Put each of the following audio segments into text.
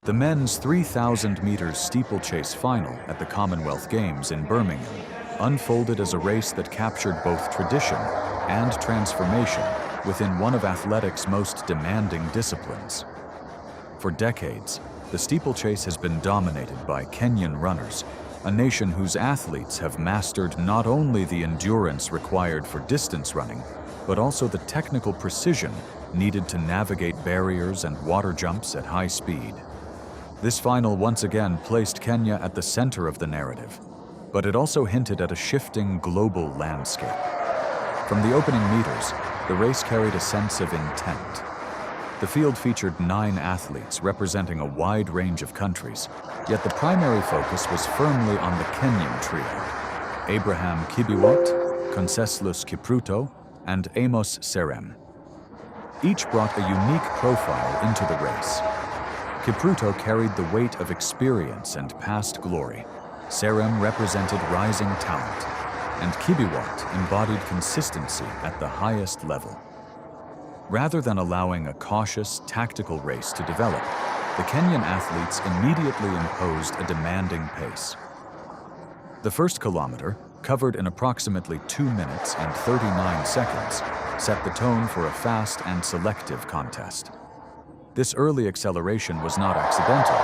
The men's 3,000 meters steeplechase final at the Commonwealth Games in Birmingham unfolded as a race that captured both tradition and transformation within one of athletics' most demanding disciplines. For decades, the steeplechase has been dominated by Kenyan runners, a nation whose athletes have mastered not only the endurance required for distance running, but also the technical precision needed to navigate barriers and water jumps at high speed. This final once again placed Kenya at the center of the narrative, but it also hinted at a shifting global landscape. From the opening meters, the race carried a sense of intent. The field featured 9 athletes representing a wide range of countries, yet the primary focus was firmly on the Kenyan trio: Abraham Kibiwot, Conseslus Kipruto, and Amos Serem. Each brought a unique profile into the race. Kipruto carried the weight of experience and past glory. Serem represented rising talent, and Kibiwot embodied consistency at the highest level. Rather than allowing a cautious, tactical race to develop, the Kenyan athletes immediately imposed a demanding pace. The first kilometer, covered in approximately 2 minutes and 39 seconds, set the tone for a fast and selective contest. This early acceleration was not accidental,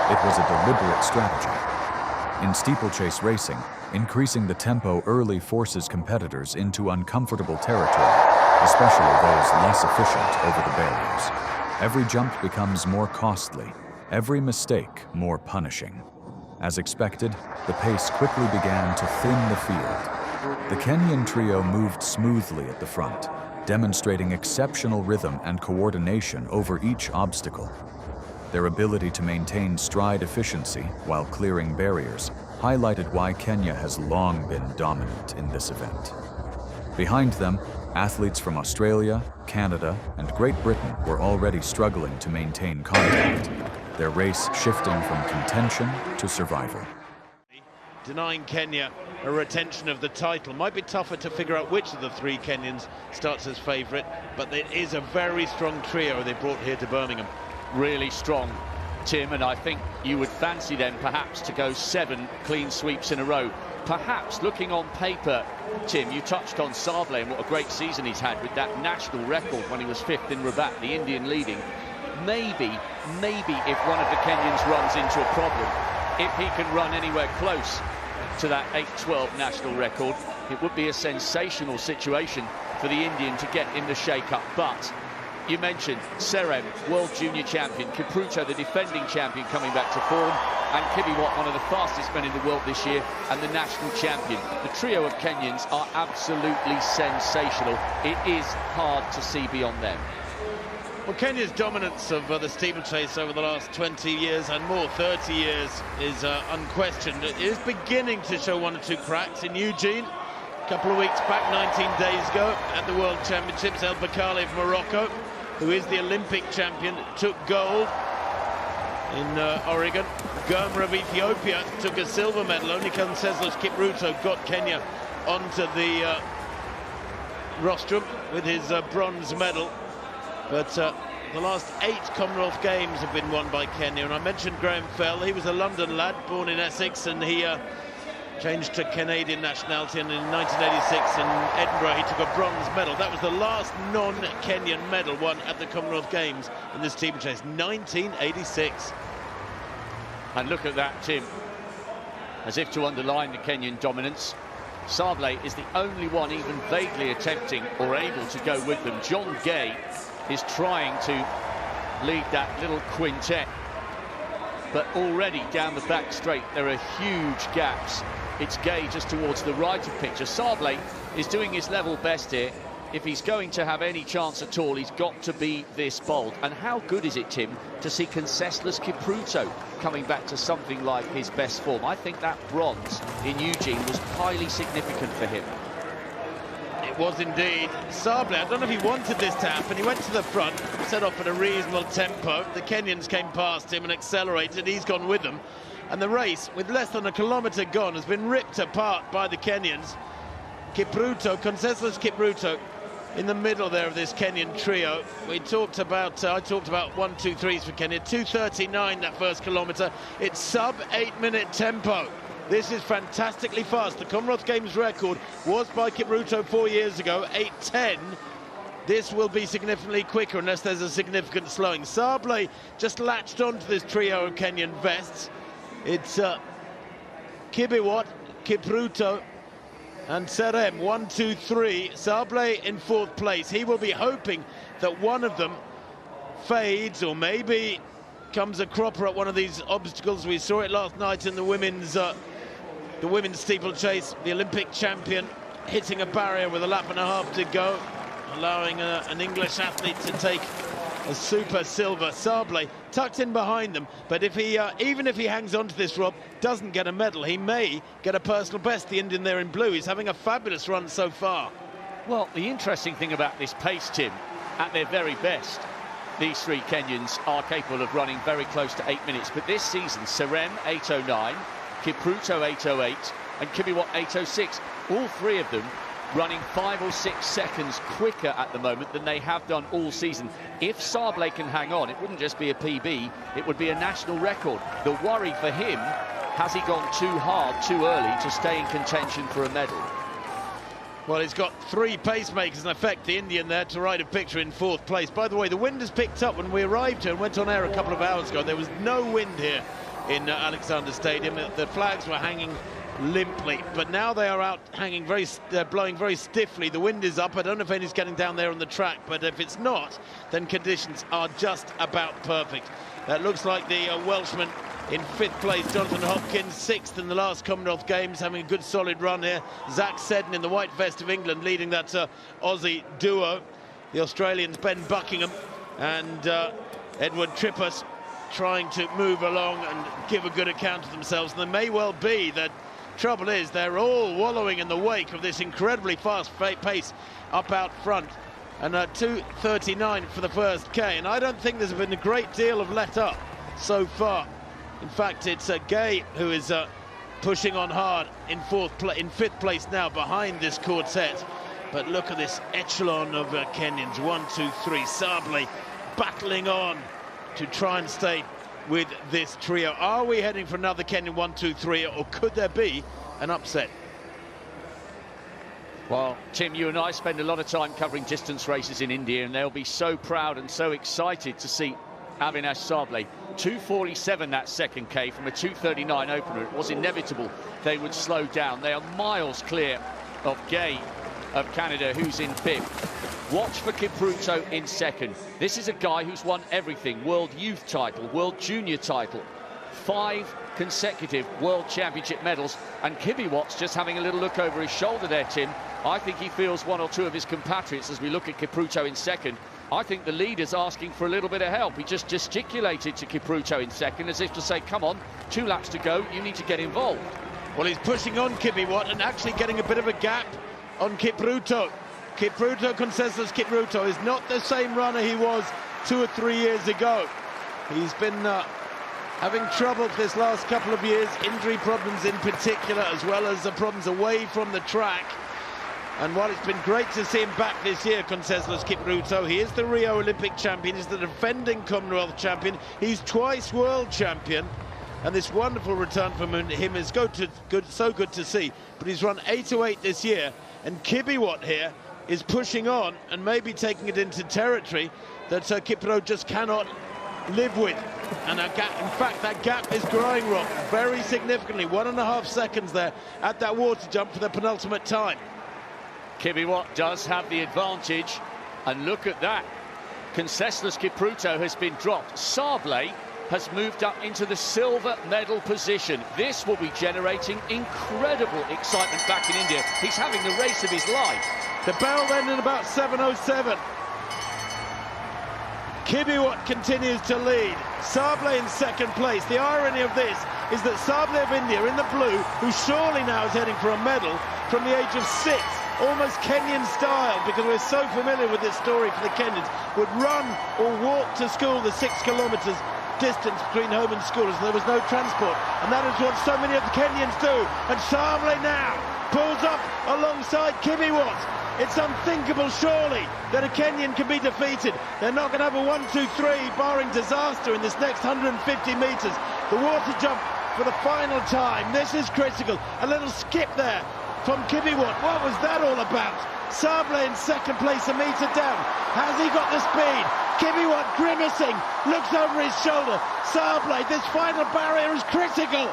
it was a deliberate strategy. In steeplechase racing, increasing the tempo early forces competitors into uncomfortable territory, especially those less efficient over the barriers. Every jump becomes more costly, every mistake more punishing. As expected, the pace quickly began to thin the field. The Kenyan trio moved smoothly at the front, demonstrating exceptional rhythm and coordination over each obstacle. Their ability to maintain stride efficiency while clearing barriers highlighted why Kenya has long been dominant in this event. Behind them, athletes from Australia, Canada, and Great Britain were already struggling to maintain contact, their race shifting from contention to survival. Denying Kenya a retention of the title. Might be tougher to figure out which of the 3 Kenyans starts as favourite, but it is a very strong trio they brought here to Birmingham. Really strong, Tim, and I think you would fancy them perhaps to go 7 clean sweeps in a row. Perhaps looking on paper, Tim, you touched on Sable and what a great season he's had with that national record when he was 5th in Rabat, the Indian leading. Maybe if one of the Kenyans runs into a problem, if he can run anywhere close to that 8:12 national record, it would be a sensational situation for the Indian to get in the shake-up. But you mentioned Serem, world junior champion, Kipruto, the defending champion, coming back to form, and Kibiwot, one of the fastest men in the world this year, and the national champion. The trio of Kenyans are absolutely sensational. It is hard to see beyond them. Well, Kenya's dominance of the steeplechase over the last 20 years and more, 30 years, is unquestioned. It is beginning to show 1 or 2 cracks. In Eugene, a couple of weeks back, 19 days ago, at the World Championships, El Bakkali of Morocco, who is the Olympic champion, took gold in Oregon. Goma of Ethiopia took a silver medal. Only Conseslus Kipruto got Kenya onto the rostrum with his bronze medal. But the last 8 Commonwealth Games have been won by Kenya. And I mentioned Graham Fell. He was a London lad, born in Essex, and he changed to Canadian nationality. And in 1986 in Edinburgh, he took a bronze medal. That was the last non-Kenyan medal won at the Commonwealth Games in this steeplechase, 1986. And look at that, Tim. As if to underline the Kenyan dominance, Sable is the only one even vaguely attempting or able to go with them. John Gay is trying to lead that little quintet, but already down the back straight there are huge gaps. It's Gay just towards the right of picture. Sable is doing his level best here. If he's going to have any chance at all, he's got to be this bold. And how good is it, Tim, to see Conseslus Kipruto coming back to something like his best form? I think that bronze in Eugene was highly significant for him. It was indeed. Sable, I don't know if he wanted this to happen. He went to the front, set off at a reasonable tempo. The Kenyans came past him and accelerated. He's gone with them. And the race, with less than a kilometre gone, has been ripped apart by the Kenyans. Kipruto, Conseslus Kipruto, in the middle there of this Kenyan trio. We talked about, I talked about 1-2-3s for Kenya. 2:39 that first kilometre. It's sub 8-minute tempo. This is fantastically fast. The Commonwealth Games record was by Kipruto 4 years ago, 8:10. This will be significantly quicker unless there's a significant slowing. Sable just latched onto this trio of Kenyan vests. It's Kibiwot, Kipruto and Serem, 1, 2, 3. Sable in 4th place. He will be hoping that one of them fades or maybe comes a cropper at one of these obstacles. We saw it last night in the women's steeplechase. The Olympic champion hitting a barrier with a lap and a half to go, allowing an English athlete to take a super silver. Sable tucked in behind them, but if he even if he hangs on to this, Rob, doesn't get a medal, he may get a personal best. The Indian there in blue, he's having a fabulous run so far. Well, the interesting thing about this pace, Tim, at their very best, these three Kenyans are capable of running very close to 8 minutes, but this season, Serem 8:09, Kipruto 8:08 and Kibiwot 8:06, all three of them running 5 or 6 seconds quicker at the moment than they have done all season. If Sable can hang on, it wouldn't just be a PB, it would be a national record. The worry for him, has he gone too hard, too early to stay in contention for a medal? Well, he's got 3 pacemakers in effect, the Indian there, to ride a picture in 4th place. By the way, the wind has picked up. When we arrived here and went on air a couple of hours ago, there was no wind here in Alexander Stadium. The flags were hanging limply, but now they are out hanging blowing very stiffly. The wind is up. I don't know if anything's getting down there on the track, but if it's not, then conditions are just about perfect. That looks like the Welshman in 5th place, Jonathan Hopkins, 6th in the last Commonwealth Games, having a good solid run here. Zach Seddon in the white vest of England leading that Aussie duo. The Australians Ben Buckingham and Edward Trippas trying to move along and give a good account of themselves. And there may well be that. Trouble is, they're all wallowing in the wake of this incredibly fast pace up out front. And 2:39 for the first K. And I don't think there's been a great deal of let up so far. In fact, it's Gay who is pushing on hard in 5th place now behind this quartet. But look at this echelon of Kenyans. 1, 2, 3. Sable battling on to try and stay with this trio. Are we heading for another Kenyan 1, 2, 3, or could there be an upset? Well, Tim, you and I spend a lot of time covering distance races in India, and they'll be so proud and so excited to see Avinash Sable. 2:47 that second K from a 2:39 opener. It was inevitable they would slow down. They are miles clear of Gay of Canada, who's in 5th. Watch for Kipruto in 2nd. This is a guy who's won everything. World Youth title, World Junior title, 5 consecutive World Championship medals. And Kibiwot's just having a little look over his shoulder there, Tim. I think he feels 1 or 2 of his compatriots as we look at Kipruto in 2nd. I think the leader's asking for a little bit of help. He just gesticulated to Kipruto in 2nd as if to say, come on, 2 laps to go, you need to get involved. Well, he's pushing on Kibiwot and actually getting a bit of a gap on Kipruto. Conseslus Kipruto is not the same runner he was 2 or 3 years ago. He's been having trouble this last couple of years, injury problems in particular, as well as the problems away from the track. And while it's been great to see him back this year, Conseslus Kipruto, he is the Rio Olympic champion, he's the defending Commonwealth champion, he's twice world champion. And this wonderful return from him is so good to see. But he's run 8:08 this year, and Kibiwot here is pushing on and maybe taking it into territory that Kipruto just cannot live with. And in fact, that gap is growing, Rob, very significantly. 1.5 seconds there at that water jump for the penultimate time. Kibiwot does have the advantage, and look at that. Conseslus Kipruto has been dropped. Sable has moved up into the silver medal position. This will be generating incredible excitement back in India. He's having the race of his life. The bell then in about 7:07. Kibiwot continues to lead. Sable in 2nd place. The irony of this is that Sable of India in the blue, who surely now is heading for a medal from the age of 6, almost Kenyan style, because we're so familiar with this story for the Kenyans, would run or walk to school the 6 kilometres distance between home and school, as there was no transport, and that is what so many of the Kenyans do. And Sable now pulls up alongside Kibiwot. It's unthinkable, surely, that a Kenyan can be defeated. They're not going to have a 1-2-3, barring disaster in this next 150 metres. The water jump for the final time. This is critical. A little skip there from Kibiwot. What was that all about? Sable in second place, a metre down. Has he got the speed? Kibiwot grimacing, looks over his shoulder. Sable, this final barrier is critical.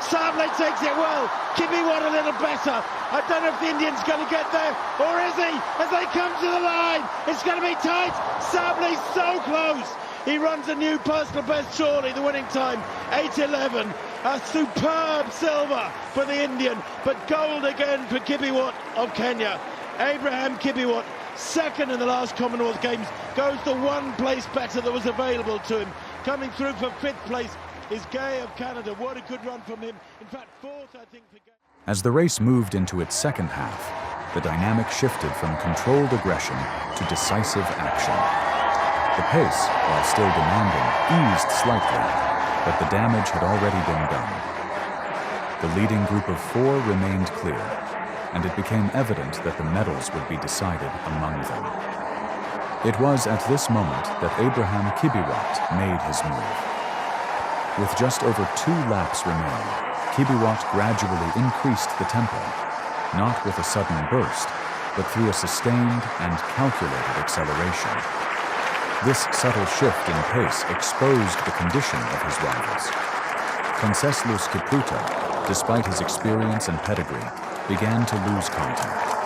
Sable takes it well. Kibiwot a little better. I don't know if the Indian's going to get there, or is he? As they come to the line, it's going to be tight. Sable's so close. He runs a new personal best, surely, the winning time, 8:11. A superb silver for the Indian, but gold again for Kibiwot of Kenya. Abraham Kibiwot, second in the last Commonwealth Games, goes to one place better that was available to him. Coming through for fifth place is Gay of Canada. What a good run from him. In fact, fourth, I think, for Gay. As the race moved into its second half, the dynamic shifted from controlled aggression to decisive action. The pace, while still demanding, eased slightly, but the damage had already been done. The leading group of four remained clear, and it became evident that the medals would be decided among them. It was at this moment that Abraham Kibiwot made his move. With just over 2 laps remaining, Kibiwot gradually increased the tempo, not with a sudden burst, but through a sustained and calculated acceleration. This subtle shift in pace exposed the condition of his rivals. Conseslus Kipruto, despite his experience and pedigree, began to lose contact.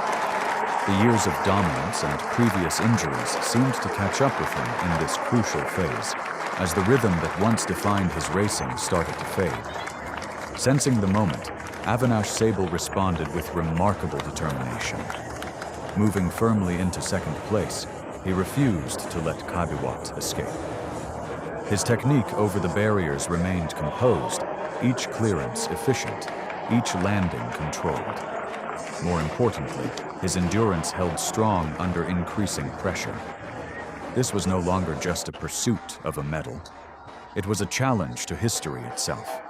The years of dominance and previous injuries seemed to catch up with him in this crucial phase, as the rhythm that once defined his racing started to fade. Sensing the moment, Avinash Sable responded with remarkable determination. Moving firmly into second place, he refused to let Kibiwot escape. His technique over the barriers remained composed, each clearance efficient, each landing controlled. More importantly, his endurance held strong under increasing pressure. This was no longer just a pursuit of a medal. It was a challenge to history itself.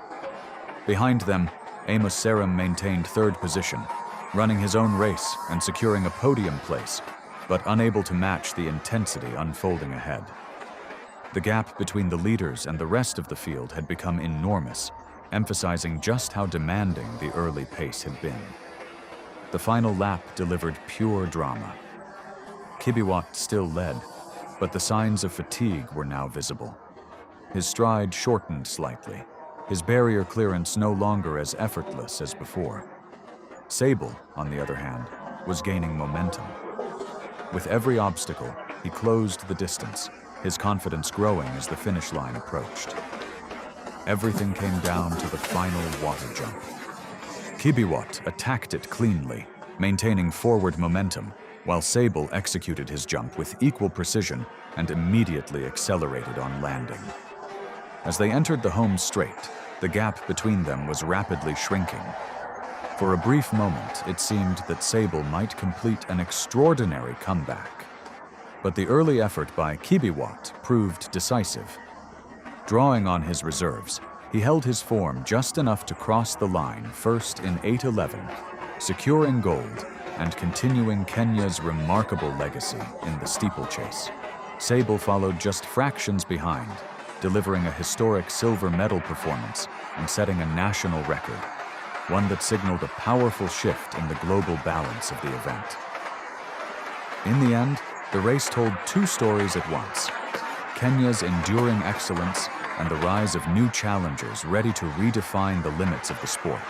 Behind them, Amos Serem maintained third position, running his own race and securing a podium place, but unable to match the intensity unfolding ahead. The gap between the leaders and the rest of the field had become enormous, emphasizing just how demanding the early pace had been. The final lap delivered pure drama. Kibiwot still led, but the signs of fatigue were now visible. His stride shortened slightly, his barrier clearance no longer as effortless as before. Sable, on the other hand, was gaining momentum. With every obstacle, he closed the distance, his confidence growing as the finish line approached. Everything came down to the final water jump. Kibiwot attacked it cleanly, maintaining forward momentum, while Sable executed his jump with equal precision and immediately accelerated on landing. As they entered the home straight, the gap between them was rapidly shrinking. For a brief moment, it seemed that Sable might complete an extraordinary comeback. But the early effort by Kibiwot proved decisive. Drawing on his reserves, he held his form just enough to cross the line first in 8:11, securing gold and continuing Kenya's remarkable legacy in the steeplechase. Sable followed just fractions behind, delivering a historic silver medal performance and setting a national record, one that signaled a powerful shift in the global balance of the event. In the end, the race told 2 stories at once: Kenya's enduring excellence and the rise of new challengers ready to redefine the limits of the sport.